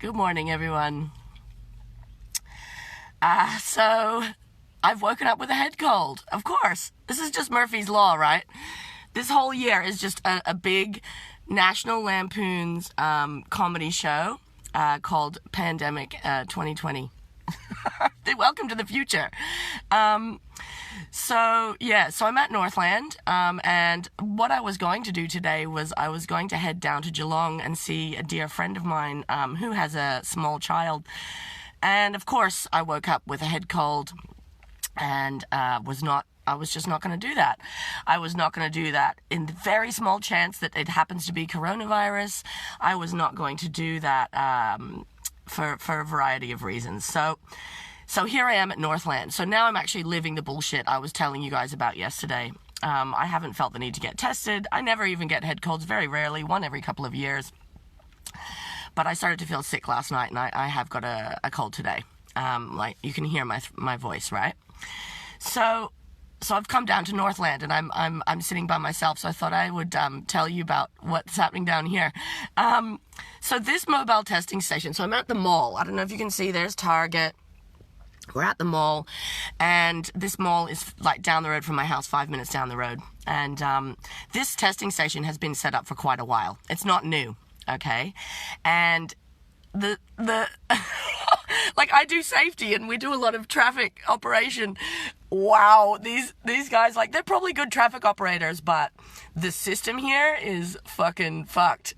Good morning, everyone. So I've woken up with a head cold. Of course. This is just Murphy's Law, right? This whole year is just a big National Lampoon's comedy show called Pandemic 2020. Welcome to the future. So I'm at Northland, and what I was going to do today was I was going to head down to Geelong and see a dear friend of mine who has a small child. And of course, I woke up with a head cold and I was just not going to do that. I was not going to do that in the very small chance that it happens to be coronavirus. I was not going to do that for a variety of reasons. So here I am at Northland. So now I'm actually living the bullshit I was telling you guys about yesterday. I haven't felt the need to get tested. I never even get head colds, very rarely, one every couple of years. But I started to feel sick last night, and I have got a cold today. Like you can hear my voice, right? So I've come down to Northland, and I'm sitting by myself. So I thought I would tell you about what's happening down here. So this mobile testing station. So I'm at the mall. I don't know if you can see. There's Target. We're at the mall, and this mall is like down the road from my house, 5 minutes down the road. And this testing station has been set up for quite a while. It's not new, okay? And the like I do safety and we do a lot of traffic operation. Wow, these guys, like, they're probably good traffic operators, but the system here is fucking fucked.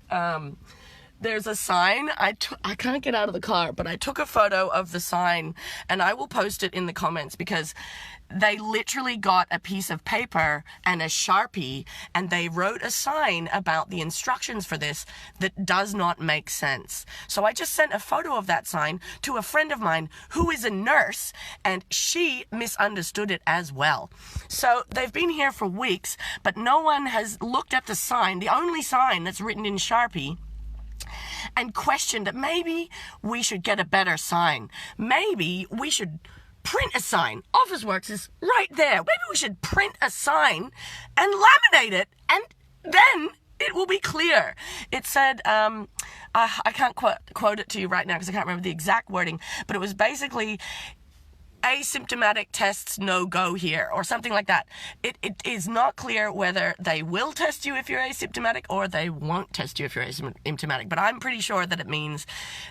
There's a sign. I can't get out of the car, but I took a photo of the sign, and I will post it in the comments, because they literally got a piece of paper and a Sharpie, and they wrote a sign about the instructions for this that does not make sense. So I just sent a photo of that sign to a friend of mine who is a nurse, and she misunderstood it as well. So they've been here for weeks, but no one has looked at the sign, the only sign that's written in Sharpie, and questioned that maybe we should get a better sign. Maybe we should print a sign. Officeworks is right there. Maybe we should print a sign and laminate it, and then it will be clear. It said, I can't quote it to you right now because I can't remember the exact wording, but it was basically asymptomatic tests no go here, or something like that. It is not clear whether they will test you if you're asymptomatic or they won't test you if you're asymptomatic, but I'm pretty sure that it means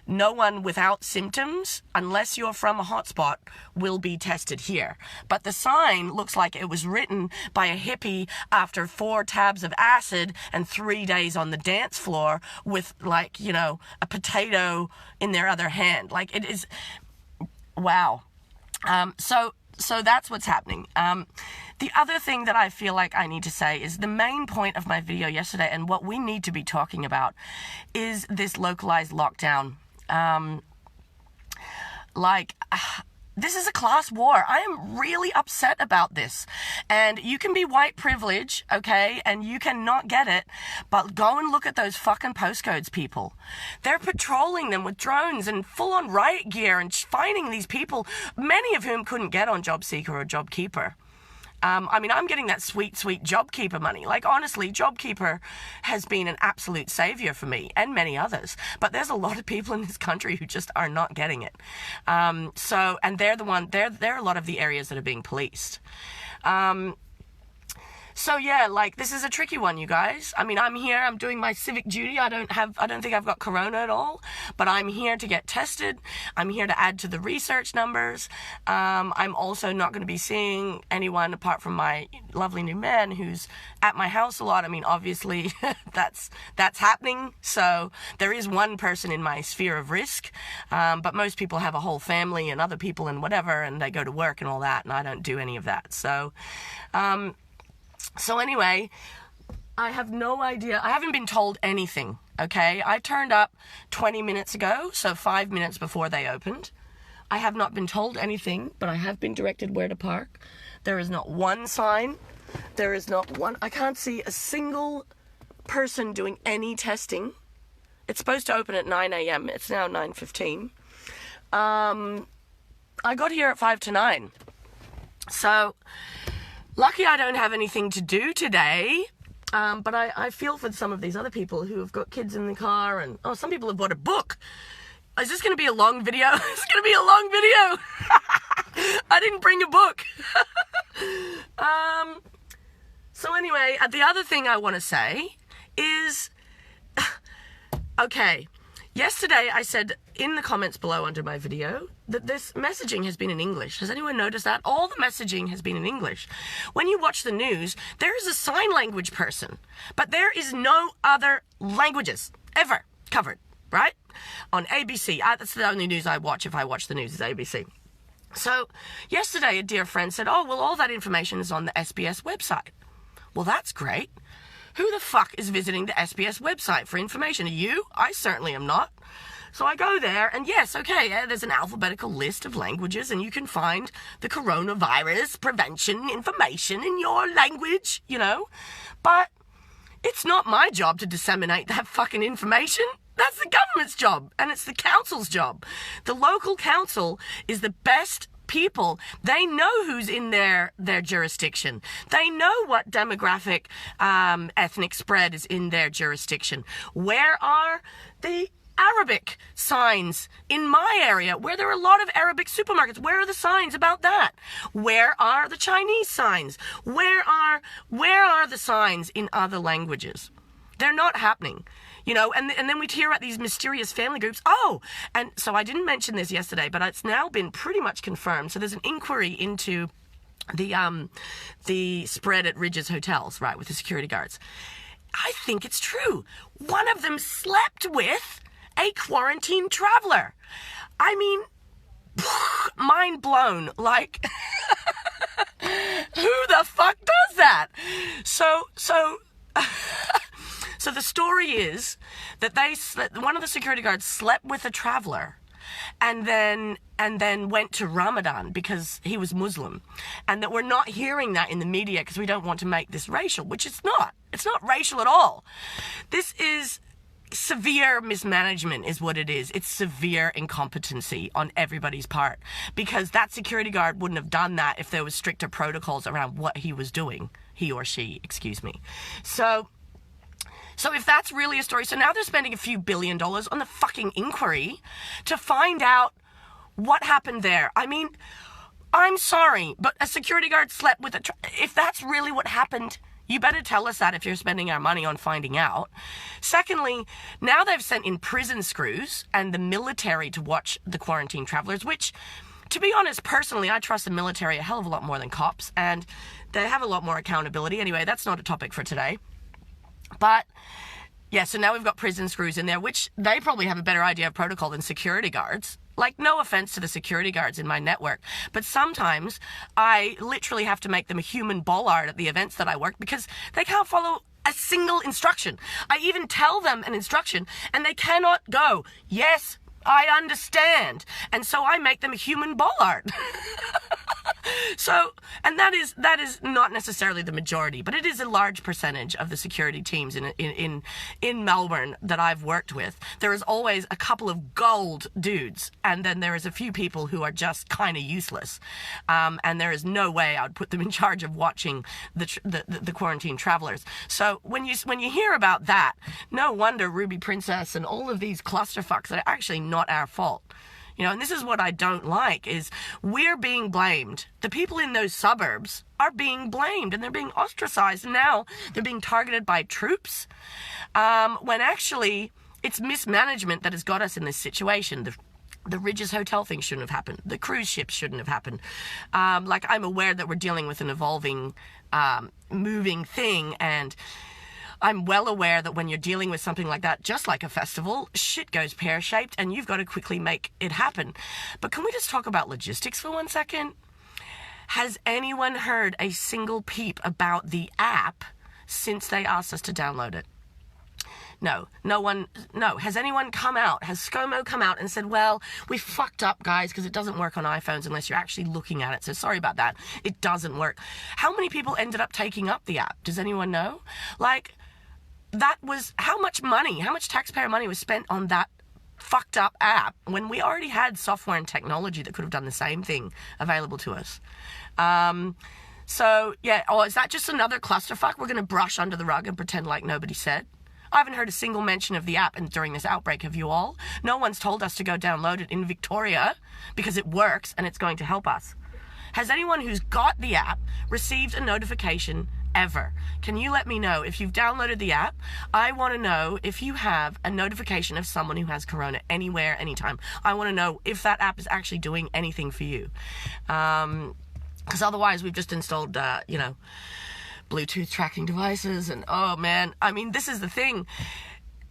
no one without symptoms, unless you're from a hotspot, will be tested here. But the sign looks like it was written by a hippie after 4 tabs of acid and 3 days on the dance floor with, like, you know, a potato in their other hand. Like, it is, wow. So that's what's happening. The other thing that I feel like I need to say is the main point of my video yesterday, and what we need to be talking about, is this localized lockdown. This is a class war. I am really upset about this. And you can be white privilege, okay, and you can not get it, but go and look at those fucking postcodes, people. They're patrolling them with drones and full-on riot gear and finding these people, many of whom couldn't get on JobSeeker or JobKeeper. I mean, I'm getting that sweet JobKeeper money. Like, honestly, JobKeeper has been an absolute savior for me and many others. But there's a lot of people in this country who just are not getting it. And they're a lot of the areas that are being policed. So yeah, like, this is a tricky one, you guys. I mean, I'm here, I'm doing my civic duty. I don't think I've got corona at all, but I'm here to get tested. I'm here to add to the research numbers. I'm also not going to be seeing anyone apart from my lovely new man who's at my house a lot. I mean, obviously that's happening. So there is one person in my sphere of risk. But most people have a whole family and other people and whatever, and they go to work and all that, and I don't do any of that. So anyway, I have no idea. I haven't been told anything, okay? I turned up 20 minutes ago, so 5 minutes before they opened. I have not been told anything, but I have been directed where to park. There is not one sign. There is not one. I can't see a single person doing any testing. It's supposed to open at 9 a.m. It's now 9:15. I got here at 5 to 9. So lucky I don't have anything to do today, but I feel for some of these other people who have got kids in the car, and some people have bought a book. is this going to be a long video? It's going to be a long video. I didn't bring a book. So anyway, the other thing I want to say is, okay, yesterday I said in the comments below under my video that this messaging has been in English. Has anyone noticed that? All the messaging has been in English. When you watch the news, there is a sign language person, but there is no other languages ever covered, right? On ABC. That's the only news I watch if I watch the news is ABC. So yesterday a dear friend said, oh, well, all that information is on the SBS website. Well, that's great. Who the fuck is visiting the SBS website for information? Are you? I certainly am not. So I go there, and yes, okay, there's an alphabetical list of languages, and you can find the coronavirus prevention information in your language, you know. But it's not my job to disseminate that fucking information. That's the government's job, and it's the council's job. The local council is the best people. They know who's in their jurisdiction. They know what demographic ethnic spread is in their jurisdiction. Where are the Arabic signs in my area where there are a lot of Arabic supermarkets? Where are the signs about that? Where are the Chinese signs? Where are the signs in other languages? They're not happening. You know, and then we'd hear about these mysterious family groups. Oh, and so I didn't mention this yesterday, but it's now been pretty much confirmed. So there's an inquiry into the spread at Ridge's hotels, right, with the security guards. I think it's true. One of them slept with a quarantine traveler. I mean, mind blown. Like, who the fuck does that? So the story is that one of the security guards slept with a traveler and then went to Ramadan because he was Muslim, and that we're not hearing that in the media because we don't want to make this racial, which it's not. It's not racial at all. This is severe mismanagement is what it is. It's severe incompetency on everybody's part, because that security guard wouldn't have done that if there was stricter protocols around what he was doing. He or she, excuse me. So if that's really a story, so now they're spending a few $1 billion on the fucking inquiry to find out what happened there. I mean, I'm sorry, but a security guard slept with if that's really what happened, you better tell us that if you're spending our money on finding out. Secondly, now they've sent in prison screws and the military to watch the quarantine travelers, which, to be honest, personally, I trust the military a hell of a lot more than cops, and they have a lot more accountability. Anyway, that's not a topic for today. But, yeah, so now we've got prison screws in there, which they probably have a better idea of protocol than security guards. Like, no offense to the security guards in my network, but sometimes I literally have to make them a human bollard at the events that I work because they can't follow a single instruction. I even tell them an instruction and they cannot go, yes, I understand. And so I make them a human bollard. So, and that is not necessarily the majority, but it is a large percentage of the security teams in Melbourne that I've worked with. There is always a couple of gold dudes, and then there is a few people who are just kind of useless. And there is no way I would put them in charge of watching the quarantine travelers. So when you hear about that, no wonder Ruby Princess and all of these clusterfucks that are actually not our fault. You know, and this is what I don't like, is we're being blamed. The people in those suburbs are being blamed, and they're being ostracized, and now they're being targeted by troops, when actually it's mismanagement that has got us in this situation. The Ridges Hotel thing shouldn't have happened. The cruise ships shouldn't have happened. Like, I'm aware that we're dealing with an evolving, moving thing, and I'm well aware that when you're dealing with something like that, just like a festival, shit goes pear-shaped and you've got to quickly make it happen. But can we just talk about logistics for 1 second? Has anyone heard a single peep about the app since they asked us to download it? No. Has anyone come out? Has ScoMo come out and said, well, we fucked up, guys, because it doesn't work on iPhones unless you're actually looking at it. So sorry about that. It doesn't work. How many people ended up taking up the app? Does anyone know? Like, that was how much taxpayer money was spent on that fucked up app when we already had software and technology that could have done the same thing available to us. So, yeah, is that just another clusterfuck we're going to brush under the rug and pretend like nobody said? I haven't heard a single mention of the app during this outbreak. Have you all? No one's told us to go download it in Victoria because it works and it's going to help us. Has anyone who's got the app received a notification ever? Can you let me know if you've downloaded the app? I want to know if you have a notification of someone who has corona anywhere, anytime. I want to know if that app is actually doing anything for you. Because otherwise we've just installed, Bluetooth tracking devices, and oh man, I mean, this is the thing.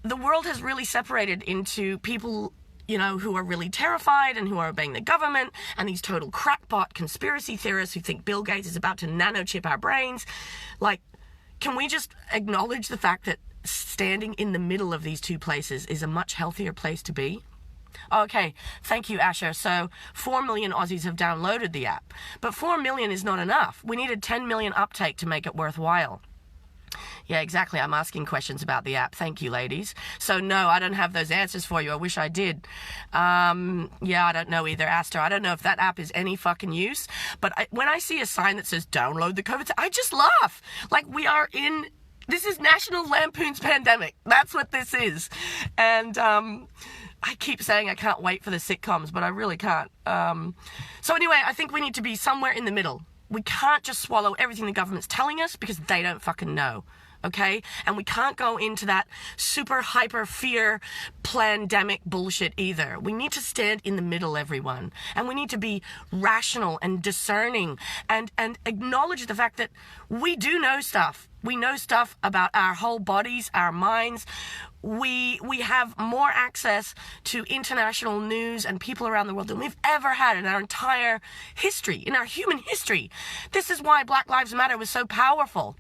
The world has really separated into people, who are really terrified and who are obeying the government, and these total crackpot conspiracy theorists who think Bill Gates is about to nanochip our brains. Like, can we just acknowledge the fact that standing in the middle of these two places is a much healthier place to be? Okay, thank you, Asher. So 4 million Aussies have downloaded the app, but 4 million is not enough. We needed 10 million uptake to make it worthwhile. Yeah, exactly. I'm asking questions about the app. Thank you, ladies. So no, I don't have those answers for you. I wish I did. I don't know either, Astor. I don't know if that app is any fucking use, but when I see a sign that says download the COVID, I just laugh. Like, this is National Lampoon's Pandemic. That's what this is. And, I keep saying I can't wait for the sitcoms, but I really can't. So anyway, I think we need to be somewhere in the middle. We can't just swallow everything the government's telling us because they don't fucking know, okay? And we can't go into that super hyper fear plandemic bullshit either. We need to stand in the middle, everyone. And we need to be rational and discerning and acknowledge the fact that we do know stuff. We know stuff about our whole bodies, our minds. We have more access to international news and people around the world than we've ever had in our entire history, in our human history. This is why Black Lives Matter was so powerful.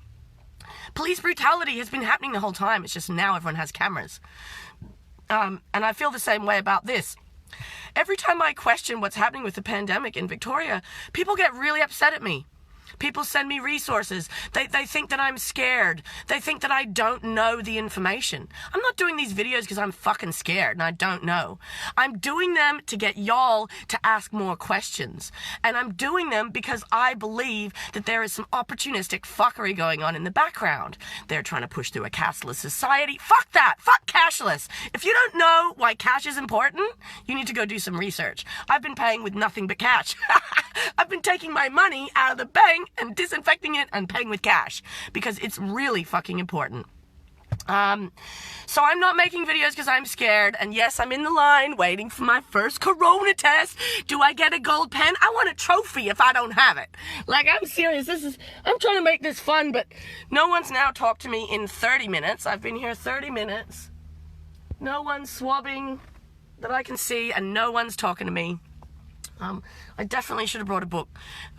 Police brutality has been happening the whole time. It's just now everyone has cameras. And I feel the same way about this. Every time I question what's happening with the pandemic in Victoria, people get really upset at me. People send me resources. They think that I'm scared. They think that I don't know the information. I'm not doing these videos because I'm fucking scared and I don't know. I'm doing them to get y'all to ask more questions. And I'm doing them because I believe that there is some opportunistic fuckery going on in the background. They're trying to push through a cashless society. Fuck that. Fuck cashless. If you don't know why cash is important, you need to go do some research. I've been paying with nothing but cash. I've been taking my money out of the bank and disinfecting it and paying with cash because it's really fucking important. So I'm not making videos because I'm scared, and yes, I'm in the line waiting for my first corona test. Do I get a gold pen? I want a trophy if I don't have it. Like, I'm serious. I'm trying to make this fun, but no one's now talked to me in 30 minutes. I've been here 30 minutes. No one's swabbing that I can see, and no one's talking to me. I definitely should have brought a book.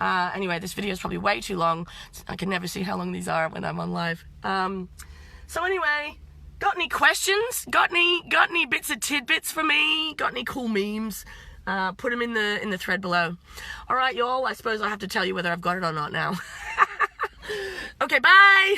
Anyway, this video is probably way too long. I can never see how long these are when I'm on live. So anyway, got any questions? Got any bits of tidbits for me? Got any cool memes? Put them in the thread below. All right, y'all. I suppose I have to tell you whether I've got it or not now. Okay, bye.